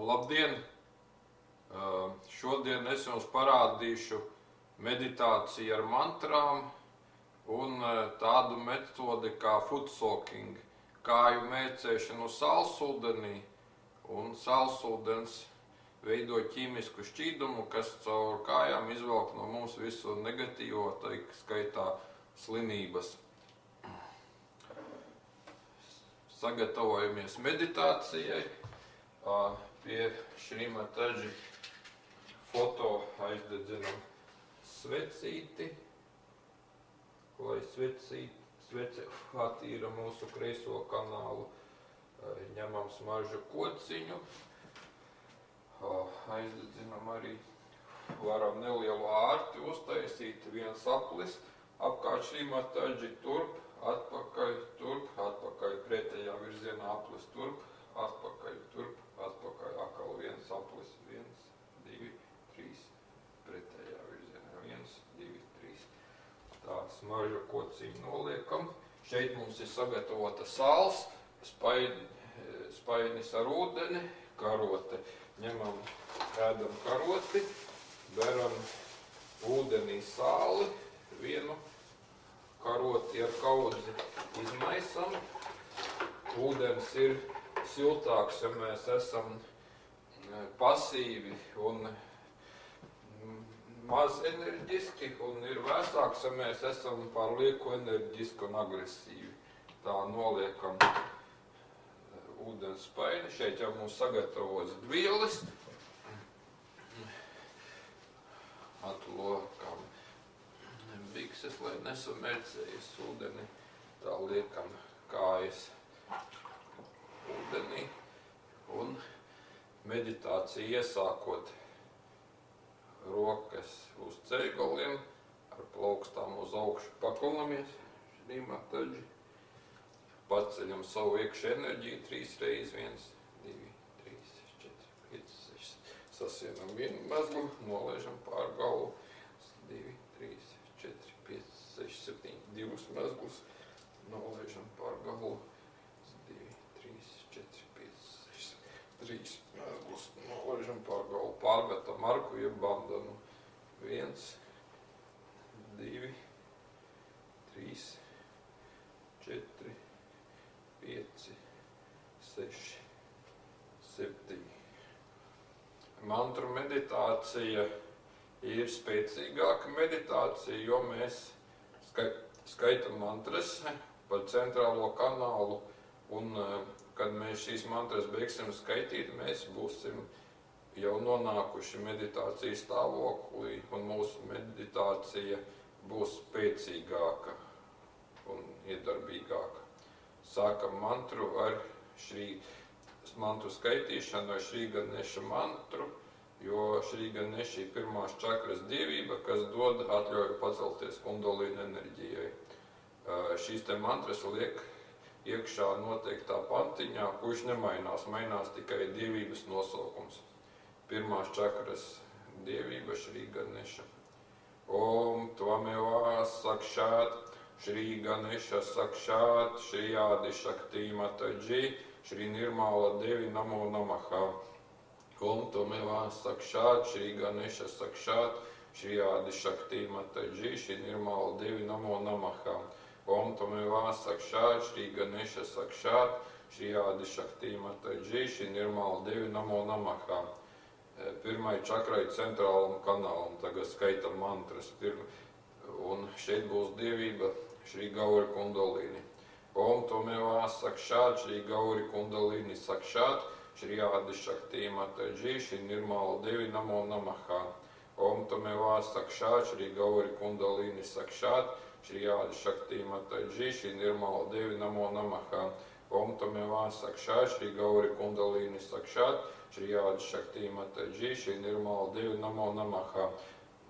Labdien! Šodien es jums parādīšu meditāciju ar mantrām un tādu metodi kā foot soaking, kāju mēcēšanu saulsūdenī, un saulsūdens veido ķīmisku šķīdumu, kas caur kājām izvelk no mums visu negatīvo, tā skaitā slimības. Sagatavojamies meditācijai. Pie Šrīmataģi foto aizdedzinam svecīti, lai svece attīra mūsu kreiso kanālu. Ņemam smaržu kociņu, aizdedzinam arī, varam nelielu ārti uztaisīt, viens aplis apkārt Šrīmataģi, turp, atpakaļ, pretējā virzienā aplis turp, atpakaļ, turp, atpakaļ, atkal viens aplis, 1, 2, 3, pretējā virzienā, 1, 2, 3. Tā smaržu kociņu noliekam. Šeit mums ir sagatavota sāls, spaidnis ar ūdeni, karote. Ņemam, ēdam karoti, beram ūdenī sāli, vienu karoti ar kaudzi izmaisam. Ūdens ir siltāks, ja mēs esam pasīvi un maz enerģiski, un ir vēsāks, ja mēs esam pārlieku enerģiski un agresīvi. Tā noliekam ūdens spaini. Šeit jau mums sagatavots dvielis. Atlokam bikses, lai nesamērcējas ūdeni. Tā liekam kājas ūdenī. Un meditāciju iesākot rokas uz ceļgaliem, ar plaukstām uz augšu paklinamies, Šrīmataģi. Paceļam savu iekšu enerģiju 3 reizes, 1, 2, 3, 4, 5, 6. Sasienam vienu mezglu, nolaižam pār galvu, 2, 3, 4, 5, 6, 7, 2 mezglus, nolaižam pār galvu, 2, 3, 4, 5, 6, 3 mezglus, nolaižam pār galvu, pārmetam arku, jeb bandanu, 1, 2, 3, 4, 5, 6, 7. Mantru meditācija ir spēcīgāka meditācija, jo mēs skaitam mantras pa centrālo kanālu, un kad mēs šīs mantras beigsim skaitīt, mēs būsim jau nonākuši meditācijas stāvoklī, un mūsu meditācija būs spēcīgāka un iedarbīgāka. Sākam mantru ar mantru skaitīšanu ar Šrī Ganeša mantru, jo Šrī Ganeša ir pirmās čakras dievība, kas dod atļauju pacelties kundalīna enerģijai. Šīs te mantras liek iekšā noteiktā pantiņā, kurš nemainās, mainās tikai dievības nosaukums. Pirmās čakras dievība Šrī Ganeša. Om tvamevā sakšāt, Šrī Ganeša sakšāt, Šrī Ādi Šaktī Mataģī, Šrī Nirmāla Devi Namo Namaha. Om tvamevā sakšāt, Šrī Ganeša sakšāt, Šrī Ādi Šaktī Mataģī, Šrī Nirmāla Devi Namo Namaha. Om tvamevā sakšāt, Šrī Ganeša sakšāt, Šrī Ādi Šaktī Mataģī, Šrī Nirmāla Devi Namo Namaha. Pirmai čakrai centrālam kanālam, tagad skaitam mantras. Un šeit būs dievība Šrī Gauri Kundalīni. Om tvamevā sakšāt, Šrī Gauri Kundalīni sakšāt, Šrī Ādi Šaktī Mataģī, Šrī Nirmāla Devi Namo Namaha. Om tvamevā sakšāt, Šrī Gauri Kundalīni sakšāt, Šrī Ādi Šaktī Mataģī, Šrī Nirmāla Devi Namo Namaha. Om tvamevā sakšāt, Šrī Gauri Kundalīni sakšāt, Šrī Ādi Šaktī Mataģī, Šrī Nirmāla Devi Namo Namaha.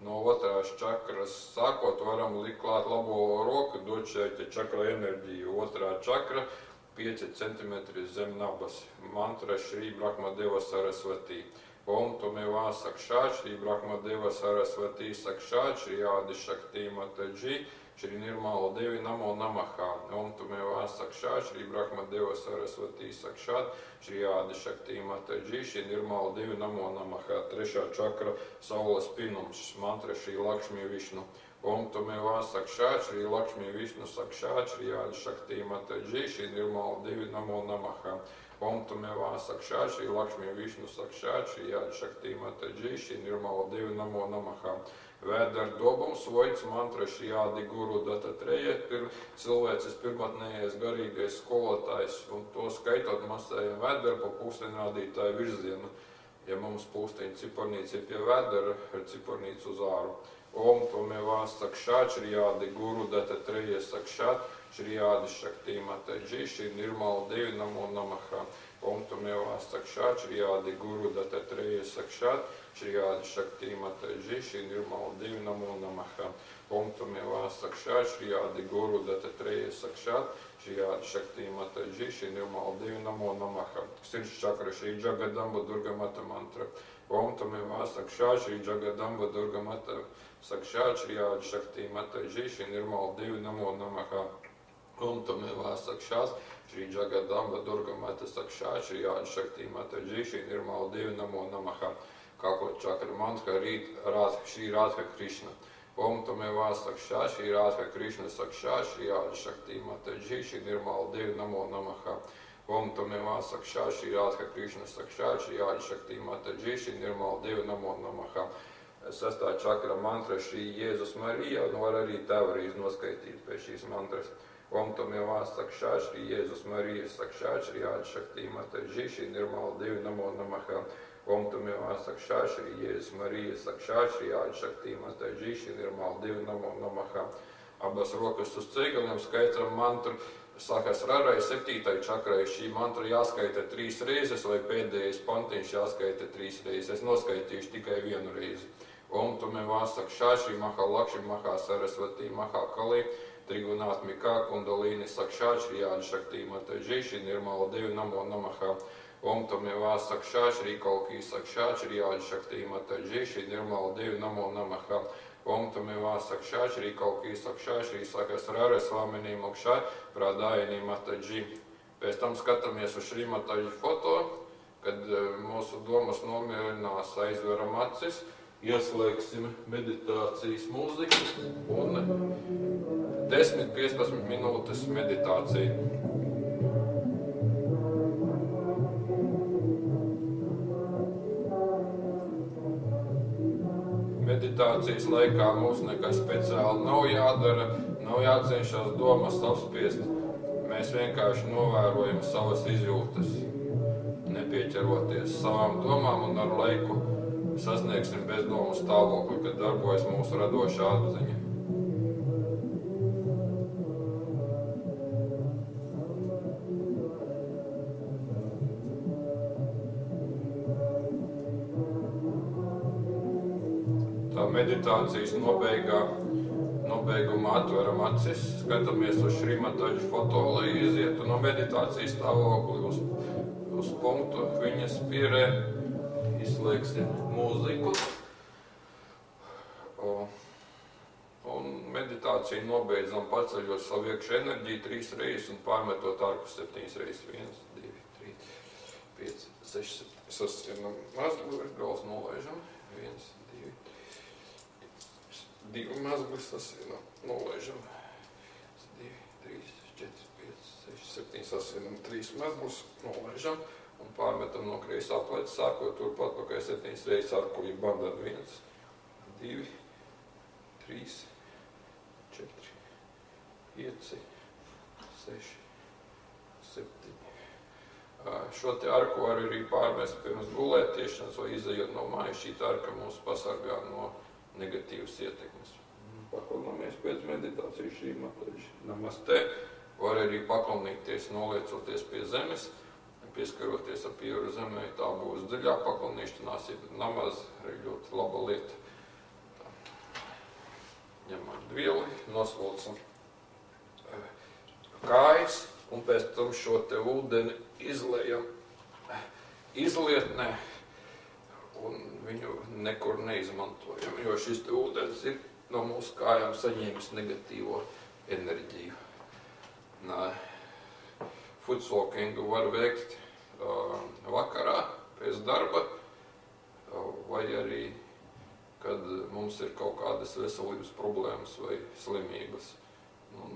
No otrās čakras sākot varam likt klāt labo roku, dot šeit čakra enerģiju. Otrā čakra 5 cm zem nabas. Mantra Šrī Brahmadeva Sarasvatī. Om tvamevā sakšāt, Šrī Brahmadeva Sarasvatī sakšāt, Šrī Ādi Šaktī Mataģī, Shri Nirmala Devi Namo Namaha, Om Tumeva Sakshat, Shri Brahmadeva Sarasvati Sakshat, Shri Ādi Shakti Mataji, Shri Nirmala Devi Namo Namaha, trešā čakra, saules pinums, mantra Shri Lakshmi Višnu. Om Tumeva Sakshat, Shri Lakshmi Višnu Sakshat, Shri Ādi Shakti Mataji, Shri Nirmala Devi Namo Namaha. Om Tumeva Sakshat, Shri Lakshmi Višnu Sakshat, Shri Ādi Shakti Mataji, Shri Nirmala Devi Namo Namaha. Vēdar dobums, voits mantra Shri Ādi Guru Datatreja, cilvēces pirmotnējais garīgais skolotājs, un to skaitot masējam vēdar pa pūsteņrādītāju virzienu. Ja mums pūsteņa ciparnīca ir pie vēdara, ar ciparnīcu uz āru. Om Tumeva Sakshat, Shri Ādi Guru Datatreja Sakshat, Shri Ādi Shakti Mataji, Shri Nirmala Devi Namo Namaha. Om Tumeva Sakshat, Shri Ādi Guru Datatreja Sakshat, Shri Ādi Shakti Mataji, Shri Nirmala Devi Namo Namaha. Om Tumeva Sakshat, Shri Ādi Guru Datatreja Sakshat, Shri Ādi Shakti Mataji, Shri Nirmala Devi Namo Namaha. Sirds čakra Shri Jagadamba Durga Mata mantra. Om Tumeva Sakshat, Shri Jagadamba Durga Mata Sakshat, Shri Ādi Shakti Mataji, Shri Nirmala Devi Namo Namaha. Om Tumeva Sakshat, Shri Jagadamba Durga Mata Sakshat, Shri Ādi Shakti Mataji, Shri Nirmala Devi Namo Namaha. Kākot čakra mantra Shri Radha Krishna. Om Tumeva Sakshat, Shri Radha Krishna Sakshat, Shri Ādi Shakti Mataji, Shri Nirmala Devi Namo Namaha. Om Tumeva Sakshat, Shri Radha Krishna Sakshat, Shri Ādi Shakti Mataji, Shri Nirmala Devi Namo Namaha. Sastā čakra mantra Shri Jēzus Marija, un var arī tēvarīz noskaitīt pie šīs mantras. Om Tumeva Sakshat, Shri Jēzus Marija Sakshat, Shri Ādi Shakti Mataji, Shri Nirmala Devi Namo Namaha. Om Tumeva Sakshat, Shri Jēzus Marija Sakshat, Shri Ādi Shakti Mataji, Shri Nirmala Devi Namo Namaha. Abas rokas uz cegaliem skaitam mantru Sahasrarai 7. čakrai. Šī mantra jāskaita 3 reizes, vai pēdējais pantiņš jāskaita 3 reizes. Es noskaitīšu tikai 1 reizi. Om Tumeva Sakshat, Shri Mahalakshmi Mahasarasvati Mahakali, Trigunātmika Kundalini Sakshat, Shri Ādi Shakti Mataji, Shri Nirmala Devi Namo Namaha. Om Tumeva Sakshat, Shri Kalki Sakshat, Shri Ādi Shakti Mataji, Shri Nirmala Devi Namo Namaha. Om Tumeva Sakshat, Shri Kalki Sakshat, Shri Sahasrara Swamini Moksha, Pradayini Mataji. Pēc tam skatāmies uz Shri Mataji foto, kad mūsu domas nomierinās, aizveram acis, ieslēgsim meditācijas mūziku un 10-15 minūtes meditāciju. Meditācijas laikā mums nekas speciāli nav jādara, nav jācenšas domas apspiest. Mēs vienkārši novērojam savas izjūtas, nepieķeroties savām domām, un ar laiku sasniegsim bezdomu stāvokli, kad darbojas mūsu radošā apziņa. Meditācijas nobeigumā atveram acis, skatāmies uz Shri Mataji foto, lai izietu no meditācijas stāvokli uz punktu viņas pierē, izslēgsim mūziku un meditāciju nobeidzam paceļot savu iekšu enerģiju 3 reizes un pārmetot ārpus 7 reizes. 1, 2, 3, 5, 6, 7. Sasienam mazguli, gals nolaižam. 1, 2 mazguli sasienam, nolaižam. 2, 3, 4, 5, 6, 7, sasienam 3 mazgulis, nolaižam un pārmetam no kreisā pleca, sākot turpat pakai 7 reizes arkuļi bandam. 1, 2, 3, 4, 5, 6, 7. Šo te arku var arī pārmest pirms gulētiešanas vai izejot no mājas. Šī arka mūs pasargā no negatīvas ietekmes. Paklanamies pēc meditācijas Shri Mataji. Namaste. Var arī paklanīties, noliecoties pie zemes, pieskaroties ar pieru zemē. Tā būs dziļā paklanīšanās, ja namaz arī ļoti laba lieta. Ņemam dvieli, nosvalcam kājas un pēc tam šo te ūdeni izlejam izlietnē un viņu nekur neizmantojam, jo šis te ūdens ir no mūsu kājām saņēmis negatīvo enerģiju. Footswalkingu var veikt vakarā pēc darba, vai arī, kad mums ir kaut kādas veselības problēmas vai slimības.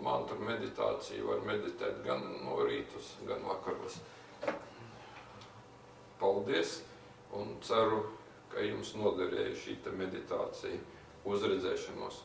Mantra meditāciju var meditēt gan no rītus, gan vakaros. Paldies un ceru, ka jums noderēja šī meditācija. Uz redzēšanos!